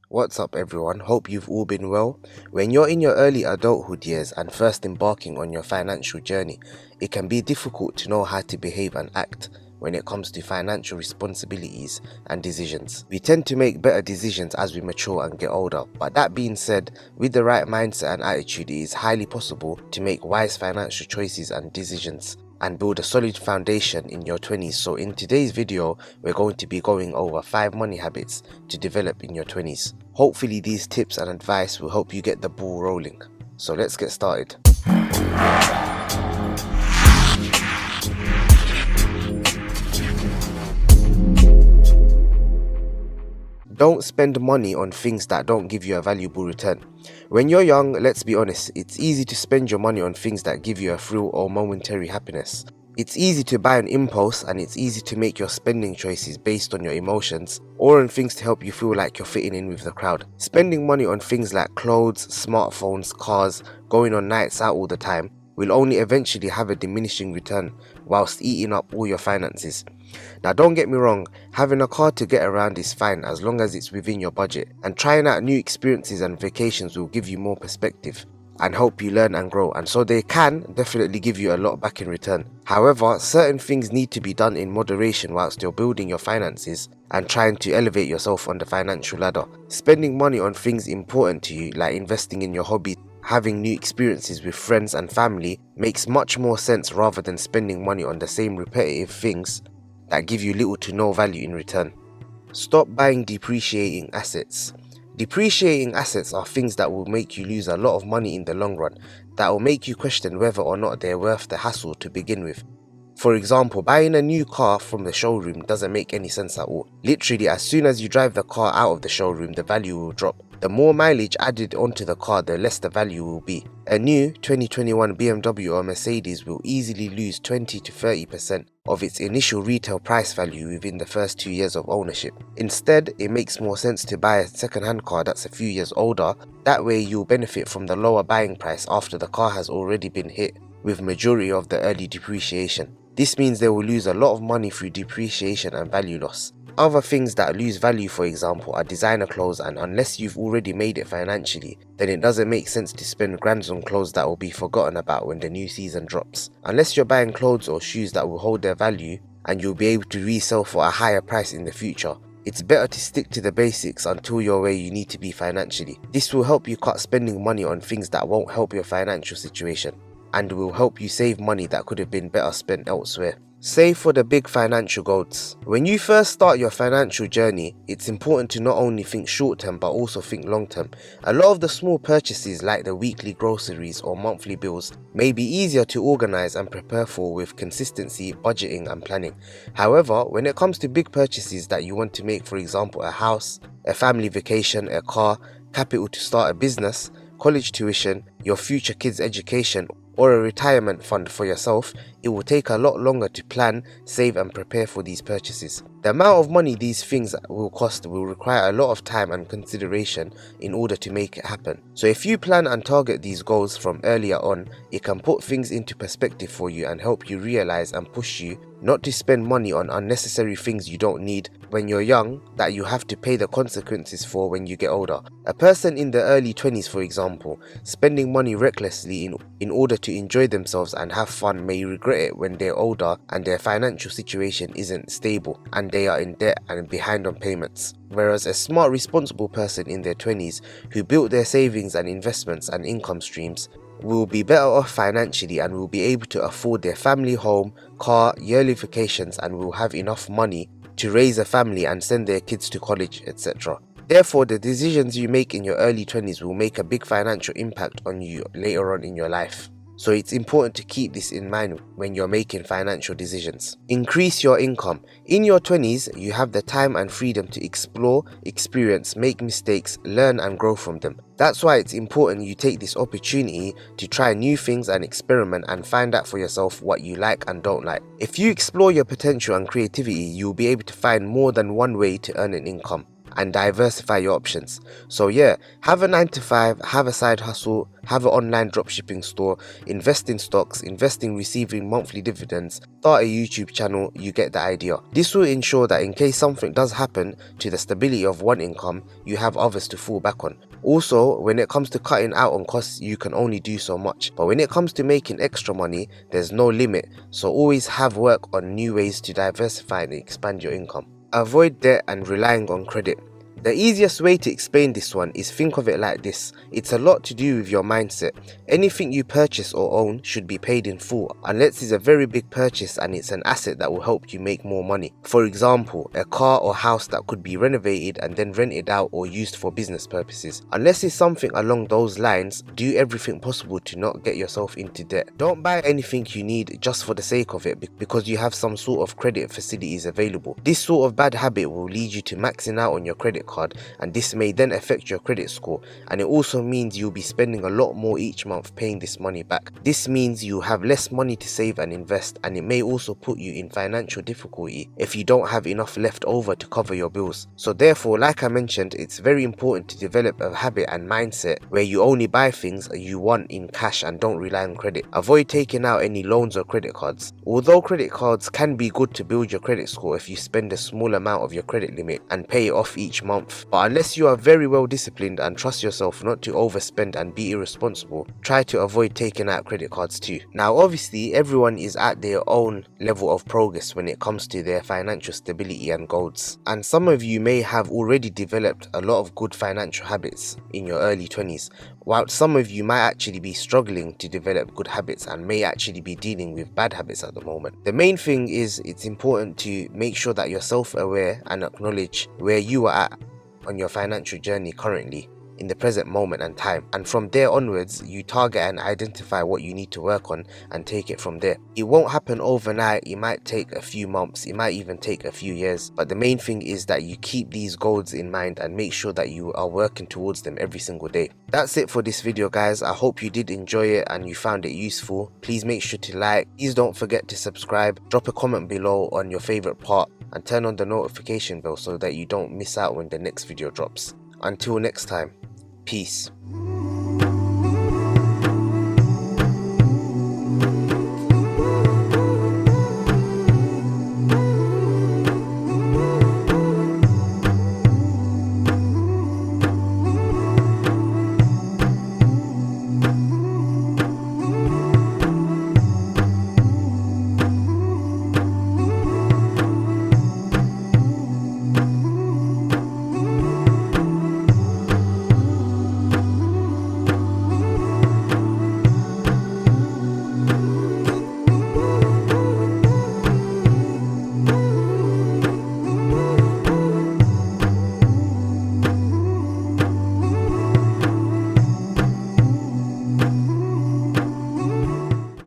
What's up everyone, hope you've all been well. When you're in your early adulthood years and first embarking on your financial journey, it can be difficult to know how to behave and act when it comes to financial responsibilities and decisions. We tend to make better decisions as we mature and get older, but that being said, with the right mindset and attitude, it is highly possible to make wise financial choices and decisions and build a solid foundation in your 20s. So in today's video, we're going to be going over 5 money habits to develop in your 20s. Hopefully these tips and advice will help you get the ball rolling. So let's get started. Don't spend money on things that don't give you a valuable return. When you're young, let's be honest, it's easy to spend your money on things that give you a thrill or momentary happiness. It's easy to buy an impulse, and it's easy to make your spending choices based on your emotions or on things to help you feel like you're fitting in with the crowd. Spending money on things like clothes, smartphones, cars, going on nights out all the time will only eventually have a diminishing return whilst eating up all your finances. Now don't get me wrong, having a car to get around is fine as long as it's within your budget, and trying out new experiences and vacations will give you more perspective and help you learn and grow, and so they can definitely give you a lot back in return. However, certain things need to be done in moderation whilst you're building your finances and trying to elevate yourself on the financial ladder. Spending money on things important to you, like investing in your hobby, having new experiences with friends and family, makes much more sense rather than spending money on the same repetitive things that give you little to no value in return. Stop buying depreciating assets. Depreciating assets are things that will make you lose a lot of money in the long run, that will make you question whether or not they're worth the hassle to begin with. For example, buying a new car from the showroom doesn't make any sense at all. Literally, as soon as you drive the car out of the showroom, the value will drop. The more mileage added onto the car, the less the value will be. A new 2021 BMW or Mercedes will easily lose 20 to 30% of its initial retail price value within the first 2 years of ownership. Instead, it makes more sense to buy a second-hand car that's a few years older. That way you'll benefit from the lower buying price after the car has already been hit with majority of the early depreciation. This means they will lose a lot of money through depreciation and value loss. Other things that lose value, for example, are designer clothes, and unless you've already made it financially, then it doesn't make sense to spend grands on clothes that will be forgotten about when the new season drops. Unless you're buying clothes or shoes that will hold their value and you'll be able to resell for a higher price in the future, it's better to stick to the basics until you're where you need to be financially. This will help you cut spending money on things that won't help your financial situation, and will help you save money that could have been better spent elsewhere. Save for the big financial goals. When you first start your financial journey, it's important to not only think short term but also think long term. A lot of the small purchases like the weekly groceries or monthly bills may be easier to organize and prepare for with consistency, budgeting and planning. However, when it comes to big purchases that you want to make, for example a house, a family vacation, a car, capital to start a business, college tuition, your future kids' education, or a retirement fund for yourself, it will take a lot longer to plan, save and prepare for these purchases. The amount of money these things will cost will require a lot of time and consideration in order to make it happen. So if you plan and target these goals from earlier on, it can put things into perspective for you and help you realize and push you not to spend money on unnecessary things you don't need when you're young that you have to pay the consequences for when you get older. A person in the early 20s, for example, spending money recklessly in order to enjoy themselves and have fun may regret it when they're older and their financial situation isn't stable and they are in debt and behind on payments. Whereas a smart, responsible person in their 20s who built their savings and investments and income streams will be better off financially and will be able to afford their family home, car, yearly vacations, and will have enough money to raise a family and send their kids to college, etc. Therefore, the decisions you make in your early 20s will make a big financial impact on you later on in your life. So it's important to keep this in mind when you're making financial decisions. Increase your income. In your 20s, you have the time and freedom to explore, experience, make mistakes, learn and grow from them. That's why it's important you take this opportunity to try new things and experiment and find out for yourself what you like and don't like. If you explore your potential and creativity, you'll be able to find more than one way to earn an income. and diversify your options. So yeah, have a 9 to 5, have a side hustle, have an online dropshipping store, invest in stocks, invest in receiving monthly dividends, start a YouTube channel. You get the idea. This will ensure that in case something does happen to the stability of one income, you have others to fall back on. Also, when it comes to cutting out on costs, you can only do so much. But when it comes to making extra money, there's no limit. So always have work on new ways to diversify and expand your income. Avoid debt and relying on credit. The easiest way to explain this one is think of it like this. It's a lot to do with your mindset. Anything you purchase or own should be paid in full, unless it's a very big purchase and it's an asset that will help you make more money. For example, a car or house that could be renovated and then rented out or used for business purposes. Unless it's something along those lines, do everything possible to not get yourself into debt. Don't buy anything you need just for the sake of it because you have some sort of credit facilities available. This sort of bad habit will lead you to maxing out on your credit card, and this may then affect your credit score, and it also means you'll be spending a lot more each month paying this money back. This means you have less money to save and invest, and it may also put you in financial difficulty if you don't have enough left over to cover your bills. So therefore, like I mentioned, it's very important to develop a habit and mindset where you only buy things you want in cash and don't rely on credit. Avoid taking out any loans or credit cards. Although credit cards can be good to build your credit score if you spend a small amount of your credit limit and pay it off each month, but unless you are very well disciplined and trust yourself not to overspend and be irresponsible, try to avoid taking out credit cards too. Now obviously everyone is at their own level of progress when it comes to their financial stability and goals, and some of you may have already developed a lot of good financial habits in your early 20s, while some of you might actually be struggling to develop good habits and may actually be dealing with bad habits at the moment. The main thing is it's important to make sure that you're self-aware and acknowledge where you are at on your financial journey currently in the present moment and time, and from there onwards you target and identify what you need to work on and take it from there. It won't happen overnight, it might take a few months, it might even take a few years, but the main thing is that you keep these goals in mind and make sure that you are working towards them every single day. That's it for this video guys. I hope you did enjoy it and you found it useful. Please make sure to like, please don't forget to subscribe, drop a comment below on your favorite part, and turn on the notification bell so that you don't miss out when the next video drops. Until next time, peace.